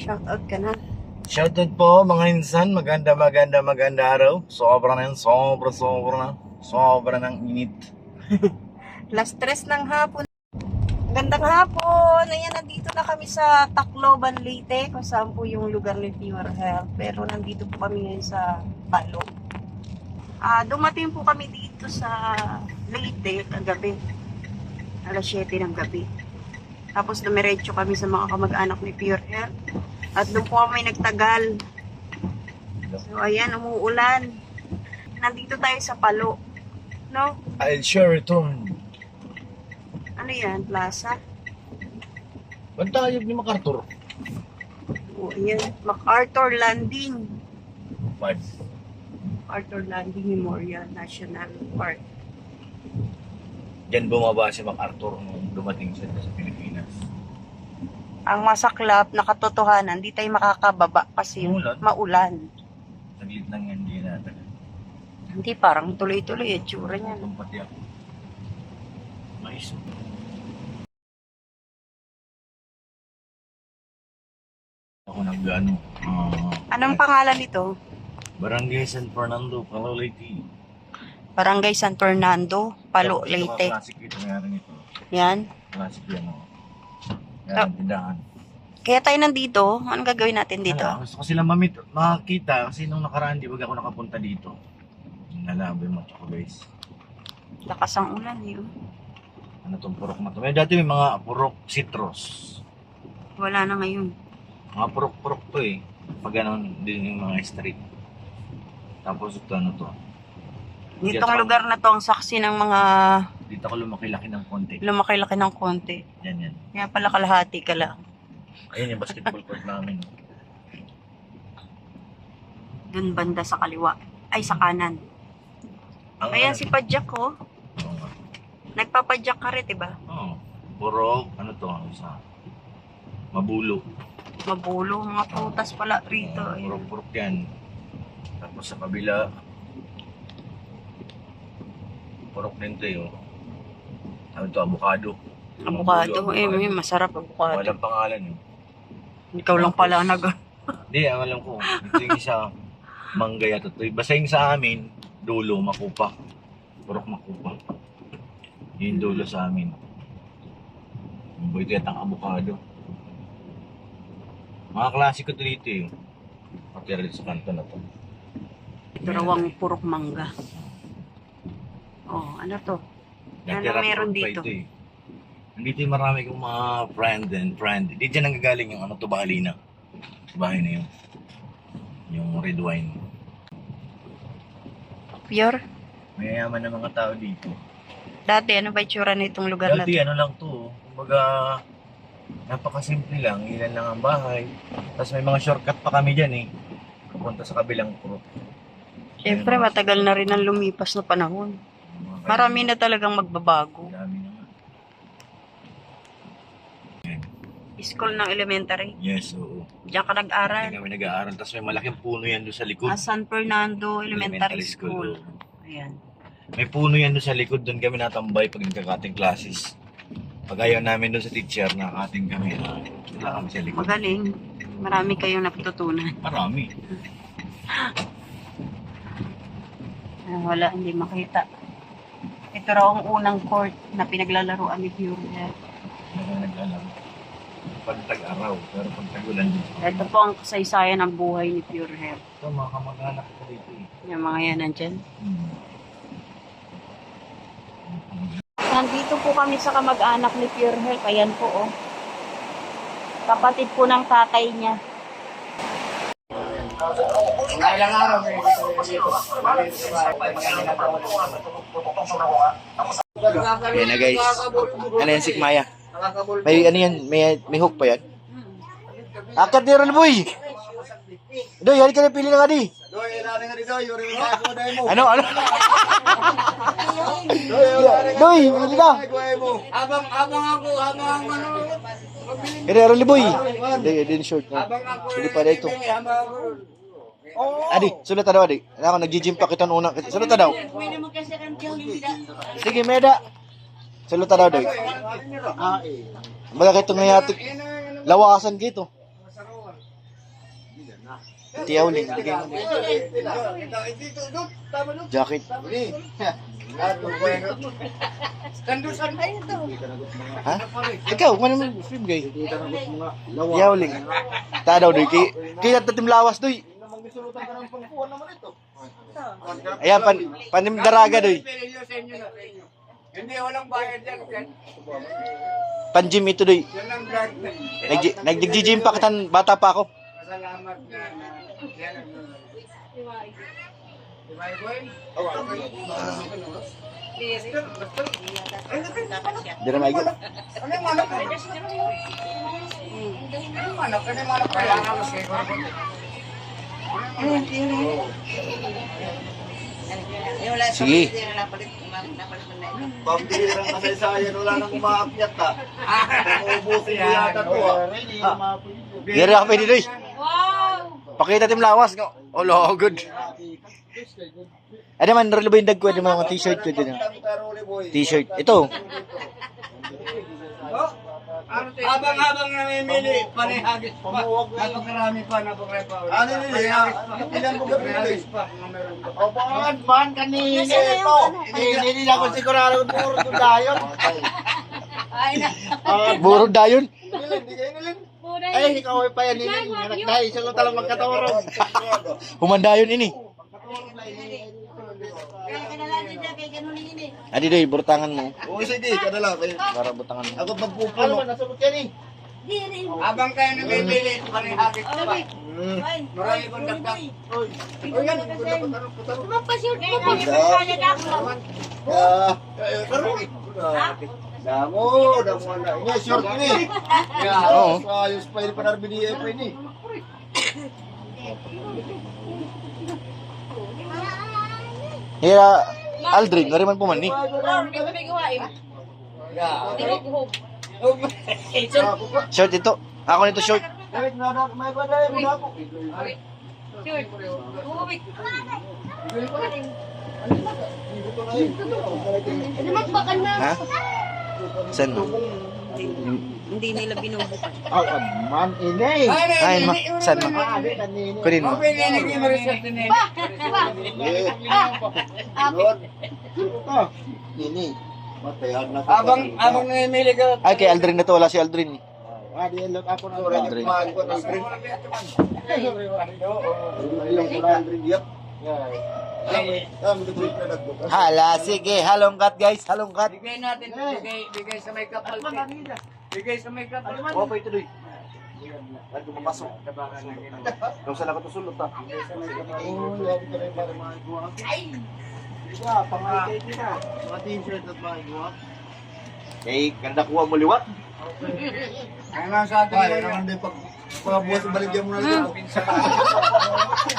Shoutout ka na. Shoutout po mga insan, maganda araw. Sobra ng init. Last 3 ng hapon. Gandang hapon. Ayan, nandito na kami sa Tacloban, Leyte, kung saan po yung lugar ni Pure Health. Pero nandito po kami ngayon sa Palo. Dumating po kami dito sa Leyte kagabi. Alas 7 ng gabi. Tapos dumiretso kami sa mga kamag-anak ni Pure Health. At doon po kami nagtagal. So ayan, umuulan. Nandito tayo sa Palo. No? I'll sure return. Ano yan? Plaza? Bantayog ni MacArthur. O ayan. MacArthur Landing. 5. MacArthur Landing Memorial National Park. Diyan bumaba si MacArthur nung dumating siya sa Pilipinas. Ang masaklap na katotohanan, di tayo makakababa kasi maulan. Saglit lang yan, hindi natin. Hindi, parang tuloy-tuloy yung tsura niya. Tumpati ako. Mais. Ako nag-ano. Anong pangalan nito? Barangay San Fernando, Palo, Leyte. Barangay San Fernando, Palo, Leyte. Classic ito ngayon ito. Yan. Classic yan o. Yan, tindahan. Kaya tayo nandito. Anong gagawin natin dito? Gusto ko sila makakita kasi nung nakaraan di ba ako nakapunta dito. Nalabi mo ito guys. Lakas ang ulan yun. Ano itong purok na ito? May dati may mga purok citrus. Wala na ngayon. Mga purok-purok to eh. Pag ganon din yung mga street. Tapos ito ano to. Ditong lugar na to ang saksi ng mga Dito ako lumaki-laki ng konti. lumaki-laki ng konti. Yan. Kaya pala kalahati ka lang. Ayun yung basketball court namin. Doon banda sa kaliwa. Ay, sa kanan. Ayan si Padjak ko. Oo nga. Nagpapadjak ka rin, diba? Oo. Purok, ano to? Isa. Mabulo. Mabulo, mga prutas pala rito. Ayan. Purok-purok yan. Tapos sa kabila, purok din to yun. Ano to? Avocado. Avocado. May masarap avocado. Walang pangalan yun. Ikaw lang pala Hindi, ang alam ko. Ito yung isa, mangga yata to. Basta yung sa amin, dulo, makupa. Purok makupa. Yung dulo sa amin. Yung boy ito ang avocado. Mga klasiko to dito eh. Pati rin sa kanto na to. Darawang purok mangga. Oh, ano to? Ano meron dito? Eh. Nandito yung marami kong mga friend. Di dyan nanggagaling yung ano to, Bahalina. Bahay na yun. Yung red wine. Pure? Mayayaman ng mga tao dito. Dati, ano ba itsura nitong lugar na to? Dati ano lang to. Kumbaga, napakasimple lang. Ilan lang ang bahay. Tapos may mga shortcut pa kami dyan eh. Pupunta sa kabilang purok. Siyempre, matagal na rin ang lumipas na panahon. Marami na talagang magbabago. Dami na nga. School ng elementary. Yes, oo. Diyan ka nag-aral. Hindi kami nag-aaral. Tapos may malaking puno yan doon sa likod. San Fernando Elementary School. Oo. Ayan. May puno yan doon sa likod. Doon kami natambay pag nagkakating classes. Pag ayaw namin doon sa teacher, nakating kami. Wala kami sa likod. Magaling. Marami kayong natutunan. Marami. Wala, hindi makita. Ito raw ang unang court na pinaglalaroan ni Pure Health. Naglalaro. Pag tag-araw, pero pag tag-ulan din. Ito po ang kasaysayan ng buhay ni Pure Health. Ito, mga kamag-anak ko dito eh. Yung mga yan nandyan. Hmm. Nandito po kami sa kamag-anak ni Pure Health. Ayan po, oh. Kapatid po ng tatay niya. Ilang araw na Yan na guys. Ano yan, Sikmaya? May ano yan? May hook pa yan? Akat ni Ron Boy! Doy, hari ka na pili na nga di. Ano? Doy, pili na. Habang ako, Kaya Ron Boy. Din short na. Hindi pa dito. Adi, sulat daw adi. Ako nag-gym pa kita una. Sulat daw. Sige, meda. Sulat daw doy. Baga kito ngayati. Lawasan gitu. Tiyaw ling, bigay mo. Jacket. Ha? Ikaw, kung ano mo, bigay. Tiyaw ling. Tadaw, doy. Kaya tatim lawas, doy. Ayan, panim daraga, doy. Hindi, walang bayad yan. Panjim ito, doy. Yan ang drug. Nag-gym pa katan, bata pa ako. Salamat na. Yan ang Diba, Boy? Di na maigo. Ano yung manok? Ano yung manok? Ano yung manok? Kailangan mo siguro. Sige. Pambirang kasaysayan, wala nang umaakyat ha. Umuubusin mo yata to ha. Diri ako pwede, doy. Pakita tim lawas ko. Oh, good. Ano man, relo ba yung dag ko? Ano mga t-shirt ko din? T-shirt. Ito. Habang namimili, panihagis pa. Napakarami pa, napakarami pa. Ano nila? Ilan mo gabi nila? Opo, man kanina ito. Hindi lang ko sigurado kung puro ito dayon. Burod dayon. Hindi kayo nilin. Ay, ikaw ay pa yan nilin. Dahil isa lang talang magkatorong. Humandayon ini. Adi doy, burtangan mo. Oo, sige, kadala kayo. Para butangan mo. Ako magpupuno. Nasulot yan eh. Habang kayo namimili, panihagis pa. Marami kong dagdag. O yan, Damo na. Ini short ini. Oo. Ayos pa ini panarbini pa ini. Hira, Aldrin, nariman po man ni. Short ito. Ako nito short. Ha? Sen. Hindi nila binubukan. man ini. Ay, ma. San ma? Kunin mo. Ini. Matayan na. Abang namimili ka. Ay, kay Aldrin na to. Wala si Aldrin. Di lang ako na Aldrin. Hala, sige. Halongkat, guys. Halongkat. Bigay natin, bigay sa may kapal. Bigay sa may kapal. Oo, pa ito, doy. Ay, pumapasok. Kung saan ako tusulot, ha? Mga t-shirt at mga iguwa. Eh, ganda kuha mo liwat. Ano lang sa atin Ay, ngayon? naman din pagbuwas sa baligyan mo na lang.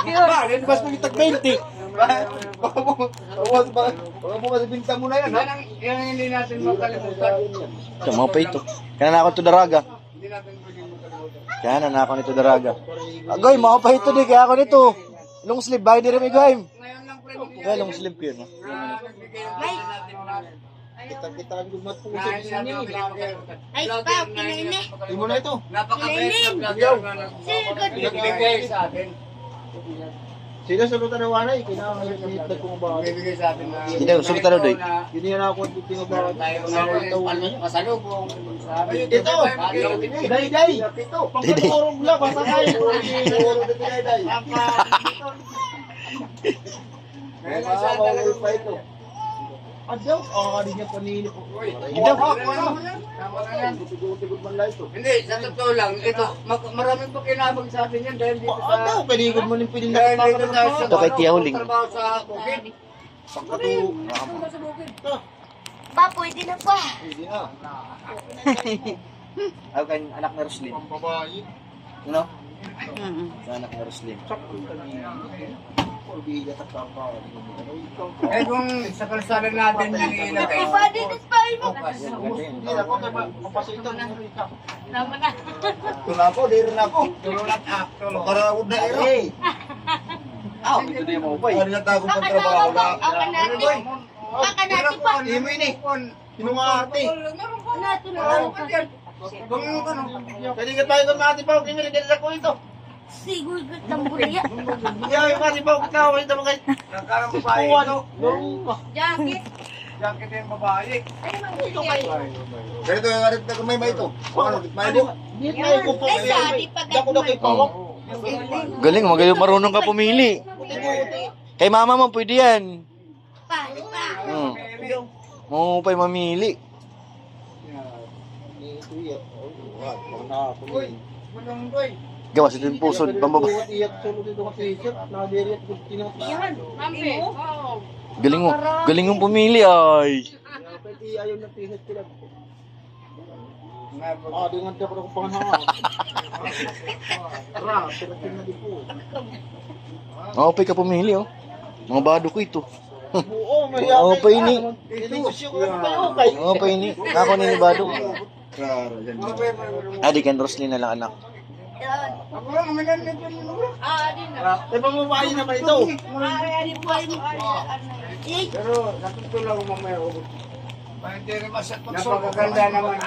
Bakit? Mas magitag 20. Pagbuwas sa binta mo na yan ha. Yan ang hindi natin makalimutan. Ito, mga pa ito. Kaya na ako ito daraga. Hindi natin pwedeng makalimutan. Kaya na ako nito daraga. Agoy, mga pa ito di. Kaya ako nito. Long sleeve. Bahay di rin may goyim. Ngayon lang pre, Kaya long sleeve ko yun. Ha? nagbigay natin. Kita-kita ang gumat po sa Kahit sa inyo. Ay, pa, kinaini. Hindi mo na ito. Napaka-best na vlogger na nagbigay sa atin. Sila sa luta na wanay. Kinakalimutan kong ba. Bibigay sa atin na... Hindi daw, sulit na doy. Hindi na ako tinubawat. Tayo na masalubong sa amin. Ito! Day-day! Ito! Pagkaturog lang, basta kayo. Puro na day-day. Ngayon lang sa atin. Pa ito. Adyaw, di niya panili po. Hindi. Tama na yan. Tigod man lang ito. Hindi, sa totoo lang, ito, maraming pakinabang sa atin yan dahil dito Adyaw, sa... panigod mo ng piling Dahil dito nakapagod sa... Ito kay Tia Huling. Trabaho sa bukid. Pagkatu... Pa, pwede na pa. Hindi na. Ako kay anak na Roslyn. Babae. Ano? Sa anak na Roslyn. Eh kung sa kalsada natin yung ilagay. Ay, pa, dinis pa mo. Hindi na ako, mapasok ito. Naman na. Tula ako, di rin ako. Tulunat akto. Makarawag na ero. Ah, ito na yung mga ubay. Ano na tago pang trabaho na? Baka natin pa. Hindi mo ini. Sinungati. Nato na lang pa. Kung ano, Pwede ka tayo kung mati pa. Huwag kinirigan ko ito. Siguro ka tamburaya. Yaw, yung kasi ba, ikaw, ito mga kayo. Nagkarang babae Kuwan. ito. Jacket. Jacket yung babae. Ito kayo. Ganito yung harap na kumay ito. May ito. Di na ko po. Ay, sabi pa Dako na kayo pawak. Galing, magaling marunong ka pumili. Kay mama mo, pwede yan. Pa. Mo pa'y mamili. Uy, bulong doy. Gawa sa din puso, pambaba. Iyak solo dito ka t-shirt. Nakadiri at tinapos. Galing mo, galing mong pumili ay. Pwede ayaw na t-shirt sila. Di nga dapat ako pangahangan. Pero tingnan po. Okay ka pumili oh. Mga bado ko ito. Oo, may Oo, pa ini. Negosyo ko na kayo kay. Oo, pa ini. Ako ni bado. Adi kan Roslyn na lang anak. Ako lang, umilan nito. May pamamahay naman ito. Pero natutulog ko mamaya. Napakaganda naman.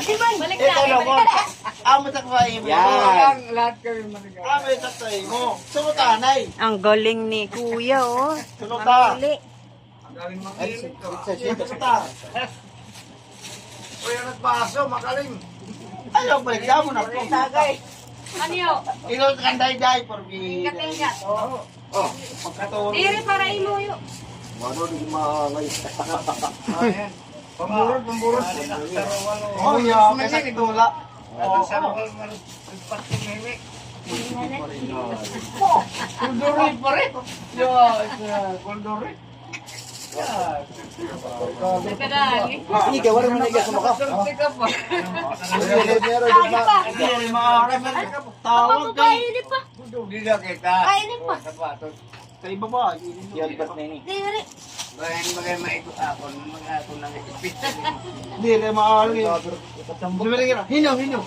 Ito lang mo. Amo sa kawain mo. Yan. Lahat kayo manigaw. Amo sa kawain mo. Sunod tanay. Ang galing ni Kuya, oh. Sunod ta. Pili. Ang galing makinig to. Sunod ta. Uy, ang nagpaso, makaling. Ayaw, balik ka mo na po. Ano yun? Ikaw sa kanday-day for me. Katinga. Pagkatulog. Dire para imo yun. Mano, di maangay. Ayan. Pamburot, pamburot. Oh, yeah. May sakitula. Kulduroy pa rin. Kulduroy. Hindi ka wala mo na igas mo ka. Hindi, maaari man. Tawag kay. Kainin pa. Dila kita. Kainin pa. Sapatos. Sa iba ba? Yan ba't na ini? Dire. Bayan magay maiko ako. Mga ako nang ipit. Hindi, maaari. Hinaw, hinaw.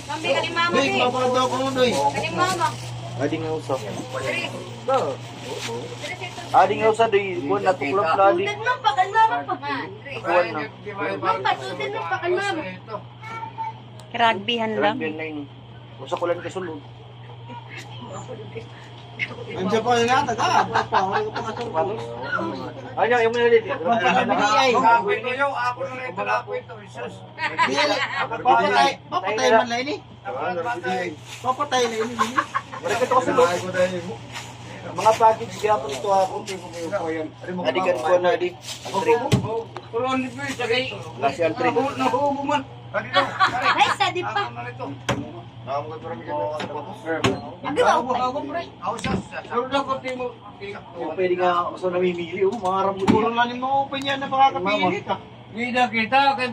Kambi ka ni mama. Doy, mapagdaw ko mo, Doy. Kani mama. Adi nga usap. Dire. Adi nga usap di buwan natuklap na adi. Tutin mo pa kan mama pa. Buwan na. Mama, tutin mo pa kan mama. Rugbyhan lang. Rugby na ini. Usa ko lang kasulod. Andiyan pa nga, taga. Pawag ko pa nga. Ay, yung mga dito. Ako ito yung ako na ito. Ako ito. Isus. Papatay man lang ini. Papatay na ini. Mereka to kasulod. Mga package gyapon ito ako. Adi kan ko na adi. Ang trip. Kulon ni Boy. Sagay. Lasi ang trip. Nahubo man. Dito. Ay, sadi pa. Ako na ito. Pwede nga ako namimili. Mangarap mo Puro lang yung mga open yan na makakapili ka. Gida kita. Kaya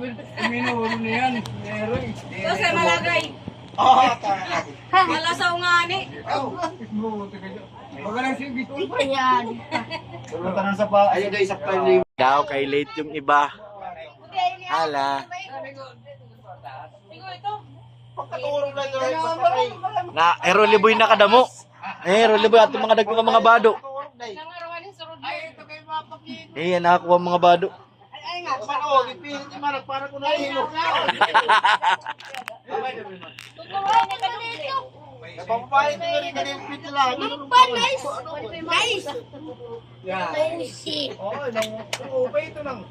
minuhuro na yan. Meron. Ito sa malagay. Wala sa ungani. Huwag ka lang sige. Ayan. Ayun guys, sakto yung daw kay late yung iba. Hala. Pagkatulog lang yung papatay. Na Eroliboy nakadamo. Eroliboy ato mga dagko mga bado. Ay, ito kayo mapakita. Eh, nakakuha mga bado. Ay nga, mano, ipilit yung manak para ko na hilo. Tutuwa na ka dito. Napapapayag na rin kanil pit nila. Pa, nice. Nice. Yan. Nice. Oo, pa ito lang.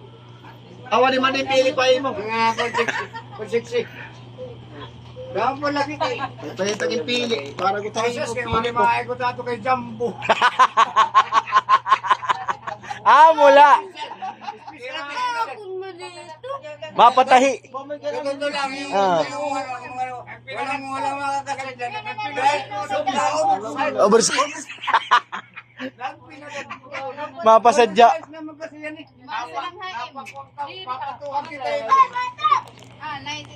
Awa ni man yung pili pa mo. Nga, pagsiksik. Dahil po lagi kayo. Pwede taging pili. Para ko tayo Jesus, kaya pili mo. manimahay ko tato kay Jumbo. Mula. Kung mo dito. Mapatahi. Ito lang yung walang makakasal dyan. Oversize. Mapasadya. Papatuhan kita. Ah, nice.